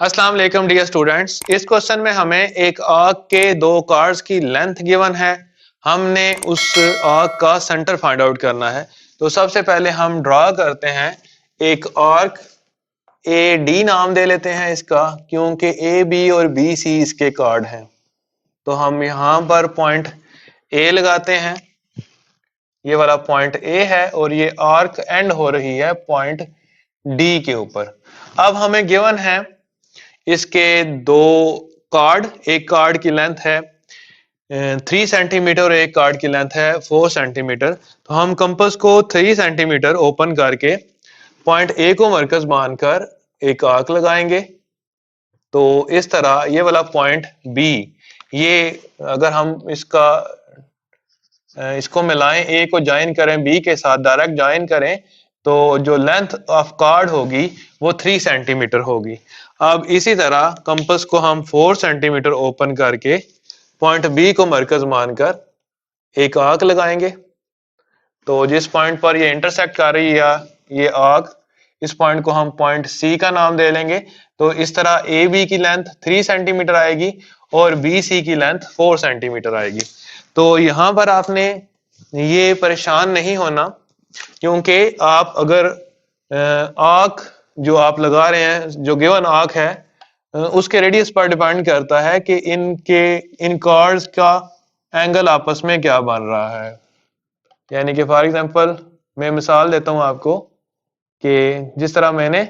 अस्सलाम वालेकुम dear students. इस क्वेश्चन में हमें एक आर्क के दो कार्ड्स की लेंथ गिवन है। हमने उस आर्क का सेंटर फाइंड आउट करना है। तो सबसे पहले हम ड्रा करते हैं एक आर्क, ए डी नाम दे लेते हैं इसका, क्योंकि ए बी और बी सी इसके कार्ड हैं। तो हम यहाँ पर पॉइंट ए लगाते हैं, ये वाला पॉइंट ए है और ये आर्क एंड हो रही है पॉइंट डी के ऊपर। अब हमें गिवन है इसके दो कार्ड, एक कार्ड की लेंथ है 3 सेंटीमीटर और एक कार्ड की लेंथ है 4 सेंटीमीटर। तो हम कंपास को 3 सेंटीमीटर ओपन करके पॉइंट ए को मरकज मानकर एक आर्क लगाएंगे। तो इस तरह ये वाला पॉइंट बी, ये अगर हम इसको मिलाएं, ए को ज्वाइन करें बी के साथ, डायरेक्ट ज्वाइन करें, तो जो लेंथ ऑफ कार्ड होगी वो 3 सेंटीमीटर होगी। अब इसी तरह कंपास को हम 4 सेंटीमीटर ओपन करके पॉइंट बी को मरकज मानकर एक आर्क लगाएंगे। तो जिस पॉइंट पर ये इंटरसेक्ट कर रही है ये आर्क, इस पॉइंट को हम पॉइंट सी का नाम दे लेंगे। तो इस तरह ए बी की लेंथ 3 सेंटीमीटर आएगी और बी सी की लेंथ 4 सेंटीमीटर आएगी। तो यहां पर आपने ये परेशान नहीं होना, क्योंकि आप अगर आर्क जो आप लगा रहे हैं, जो गिवन आर्क है, उसके रेडियस पर डिपेंड करता है कि इन कार्ड्स का एंगल आपस में क्या बन रहा है। यानी कि फॉर एग्जांपल मैं मिसाल देता हूं आपको कि जिस तरह मैंने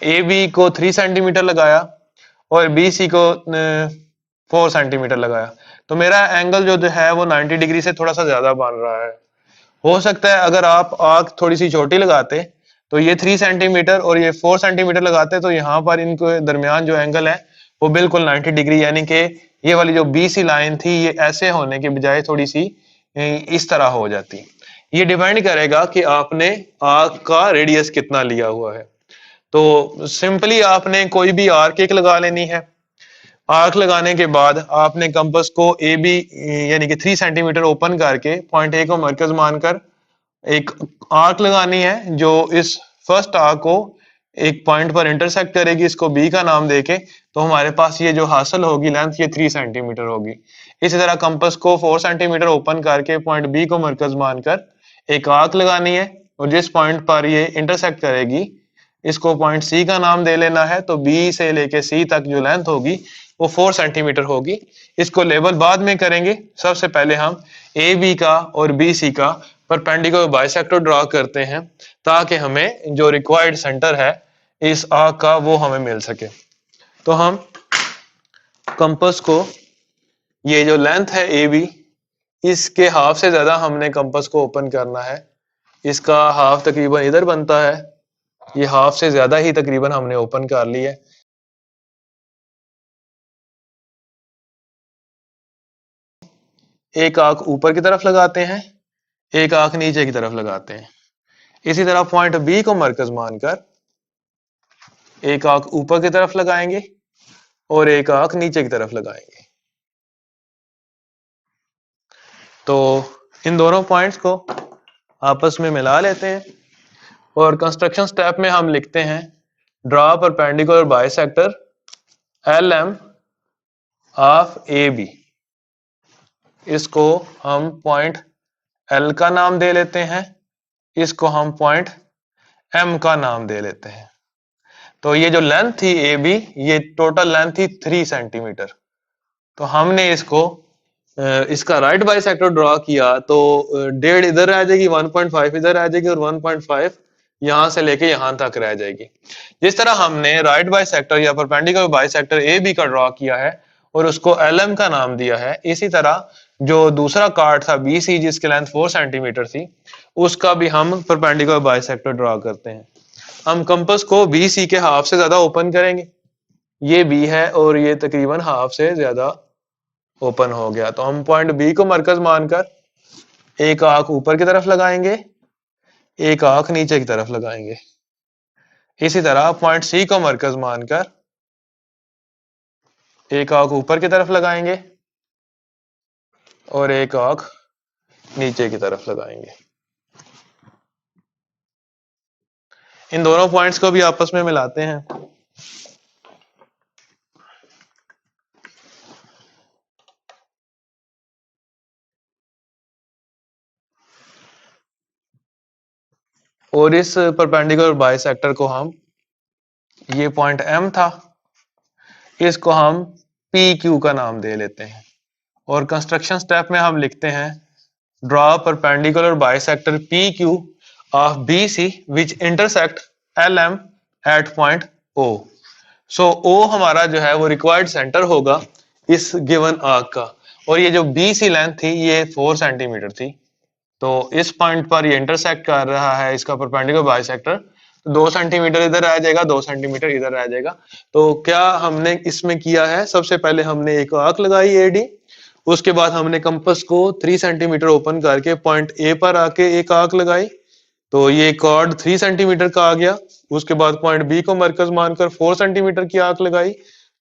ए बी को 3 सेंटीमीटर लगाया और बी सी को 4 सेंटीमीटर लगाया, तो मेरा एंगल जो है वो 90 डिग्री से थोड़ा सा ज्यादा बन रहा है। हो सकता है अगर आप आर्क थोड़ी सी छोटी लगाते तो ये 3 सेंटीमीटर और ये 4 सेंटीमीटर लगाते, तो यहाँ पर इनके दरमियान जो एंगल है वो बिल्कुल 90 डिग्री, यानी कि ये वाली जो बी सी लाइन थी ये ऐसे होने के बजाय थोड़ी सी इस तरह हो जाती। ये डिपेंड करेगा कि आपने आर्क का रेडियस कितना लिया हुआ है। तो सिंपली आपने कोई भी आर्क एक लगा लेनी है। आर्क लगाने के बाद आपने कंपास को ए बी यानी कि 3 सेंटीमीटर ओपन करके पॉइंट ए को मरकज मानकर एक आर्क लगानी है, जो इस फर्स्ट आर्क को एक पॉइंट पर इंटरसेक्ट करेगी, इसको बी का नाम देके। तो हमारे पास ये जो हासिल होगी लेंथ ये 3 सेंटीमीटर होगी। इसी तरह कंपास को 4 सेंटीमीटर ओपन करके पॉइंट बी को मरकज मानकर एक आर्क लगानी है और जिस पॉइंट पर ये इंटरसेक्ट करेगी इसको पॉइंट सी का नाम दे लेना है। तो बी से लेके सी तक जो लेंथ होगी वो 4 सेंटीमीटर होगी। इसको लेवल बाद में करेंगे। सबसे पहले हम ए बी का और बी सी का परपेंडिकुलर बाइसेक्टर ड्रा करते हैं, ताकि हमें जो रिक्वायर्ड सेंटर है इस आर्क का वो हमें मिल सके। तो हम कंपास को, ये जो लेंथ है ए बी, इसके हाफ से ज्यादा हमने कंपास को ओपन करना है। इसका हाफ तकरीबन इधर बनता है, ये हाफ से ज्यादा ही तकरीबन हमने ओपन कर लिया है। एक आंख ऊपर की तरफ लगाते हैं, एक आंख नीचे की तरफ लगाते हैं। इसी तरह पॉइंट बी को मरकज मानकर एक आंख ऊपर की तरफ लगाएंगे और एक आंख नीचे की तरफ लगाएंगे। तो इन दोनों पॉइंट्स को आपस में मिला लेते हैं और कंस्ट्रक्शन स्टेप में हम लिखते हैं draw perpendicular bisector L M of A B. इसको हम पॉइंट एल का नाम दे लेते हैं, इसको हम पॉइंट एम का नाम दे लेते हैं। तो ये जो लेंथ थी ए बी, ये टोटल लेंथ थी 3 सेंटीमीटर। तो हमने इसका राइट बाइसेक्टर ड्रॉ किया, तो 1.5 इधर आ जाएगी, 1.5 इधर आ जाएगी और 1.5 यहां से लेके यहां तक रह जाएगी। जिस तरह हमने राइट बाइसेक्टर या परपेंडिकुलर बाइसेक्टर ए बी का ड्रॉ किया है और उसको एल एम का नाम दिया है, इसी तरह जो दूसरा कार्ड था बी सी, जिसकी लेंथ 4 सेंटीमीटर थी, उसका भी हम परपेंडिकुलर बाइसेक्टर ड्रॉ करते हैं। हम कंपास को बी सी के हाफ से ज्यादा ओपन करेंगे, ये बी है और ये तकरीबन हाफ से ज्यादा ओपन हो गया। तो हम पॉइंट बी को मरकज मानकर एक आंख ऊपर की तरफ लगाएंगे, एक आंख नीचे की तरफ लगाएंगे। इसी तरह पॉइंट सी को मरकज मानकर एक आंख ऊपर की तरफ लगाएंगे और एक आंख नीचे की तरफ लगाएंगे। इन दोनों पॉइंट्स को भी आपस में मिलाते हैं। और इस परपेंडिकुलर बाइसेक्टर को हम, ये पॉइंट M था, इसको हम PQ का नाम दे लेते हैं। और कंस्ट्रक्शन स्टेप में हम लिखते हैं draw perpendicular bisector PQ of BC which intersect LM at point O। So O हमारा जो है वो रिक्वायर्ड सेंटर होगा इस गिवन आर्क का। और ये जो BC लेंथ थी ये 4 सेंटीमीटर थी। तो इस पॉइंट पर ये इंटरसेक्ट कर रहा है इसका परपेंडिकुलर बाइसेक्टर, तो 2 सेंटीमीटर इधर आ जाएगा, 2 सेंटीमीटर इधर आ जाएगा। तो क्या हमने इसमें किया है, सबसे पहले हमने एक आर्क लगाई AD, उसके बाद हमने कंपास को 3 सेंटीमीटर ओपन करके पॉइंट A पर आके एक आर्क लगाई, तो ये कॉर्ड 3 सेंटीमीटर का आ गया। उसके बाद पॉइंट B को मरकज मानकर 4 सेंटीमीटर की आर्क लगाई,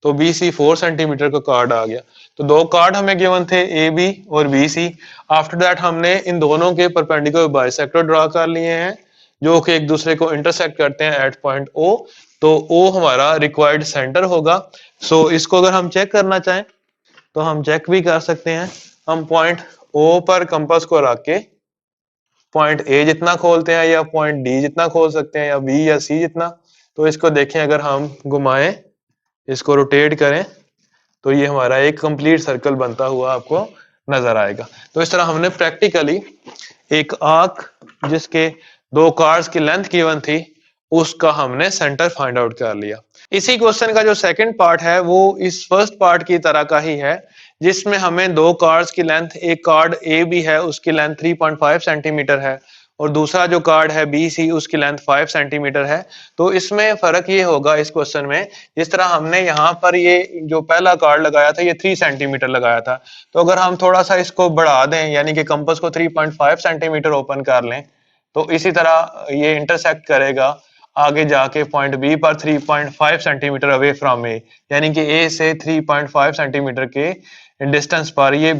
तो BC 4 सेंटीमीटर का कार्ड आ गया। तो दो कार्ड हमें गिवन थे AB और BC। आफ्टर दैट हमने इन दोनों के परपेंडिकुलर बाइसेक्टर ड्रा कर लिए हैं जो कि एक दूसरे को इंटरसेक्ट करते हैं एट पॉइंट O। तो O हमारा रिक्वायर्ड सेंटर होगा। सो इसको अगर हम चेक करना चाहें तो हम चेक भी कर सकते हैं। हम पॉइंट O पर कंपास को रख के पॉइंट A जितना खोलते हैं या पॉइंट D जितना खोल सकते हैं या B या C जितना। तो इसको देखें, अगर हम घुमाएं, इसको रोटेट करें, तो ये हमारा एक कंप्लीट सर्कल बनता हुआ आपको नजर आएगा। तो इस तरह हमने प्रैक्टिकली एक आर्क जिसके 2 कार्ड्स की लेंथ गिवन थी उसका हमने सेंटर फाइंड आउट कर लिया। इसी क्वेश्चन का जो सेकंड पार्ट है वो इस फर्स्ट पार्ट की तरह का ही है, जिसमें हमें 2 कार्ड्स की लेंथ, एक कार्ड ए भी है उसकी लेंथ 3.5 सेंटीमीटर है और दूसरा जो कार्ड है BC उसकी लेंथ 5 सेंटीमीटर है। तो इसमें फर्क ये होगा इस क्वेश्चन में, जिस तरह हमने यहाँ पर ये जो पहला कार्ड लगाया था ये 3 सेंटीमीटर लगाया था, तो अगर हम थोड़ा सा इसको बढ़ा दें यानी कि कंपास को 3.5 सेंटीमीटर ओपन कर लें, तो इसी तरह ये इंटरसेक्ट करेगा आगे जाके पॉइंट B पर 3.5 सेंटीमीटर अवे फ्रॉम A, यानी कि A से 3.5 सेंटीमीटर के डिस्टेंस पर ये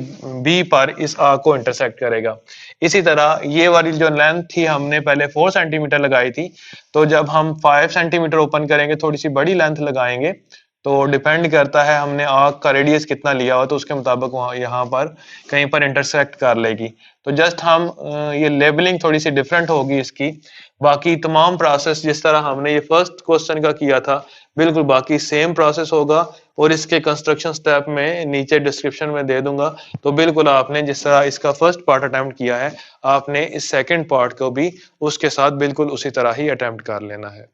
B पर इस आर्क को इंटरसेक्ट करेगा। इसी तरह ये वाली जो लेंथ थी हमने पहले 4 सेंटीमीटर लगाई थी, तो जब हम 5 सेंटीमीटर ओपन करेंगे, थोड़ी सी बड़ी लेंथ लगाएंगे, तो डिपेंड करता है हमने आर्क का रेडियस कितना लिया हो, तो उसके मुताबिक वहाँ यहाँ पर कहीं पर इंटरसेक्ट कर लेगी। तो जस्ट हम ये लेबलिंग थोड़ी सी डिफरेंट होगी इसकी। बाकी तमाम प्रोसेस जिस तरह हमने ये फर्स्ट क्वेश्चन का किया था बिल्कुल बाकी सेम प्रोसेस होगा, और इसके कंस्ट्रक्शन स्टेप में नीचे डिस्क्रिप्शन में दे दूंगा। तो बिल्कुल आपने जिस तरह इसका फर्स्ट पार्ट अटेम्प्ट किया है, आपने इस सेकंड पार्ट को भी उसके साथ बिल्कुल उसी तरह ही अटेम्प्ट कर लेना है।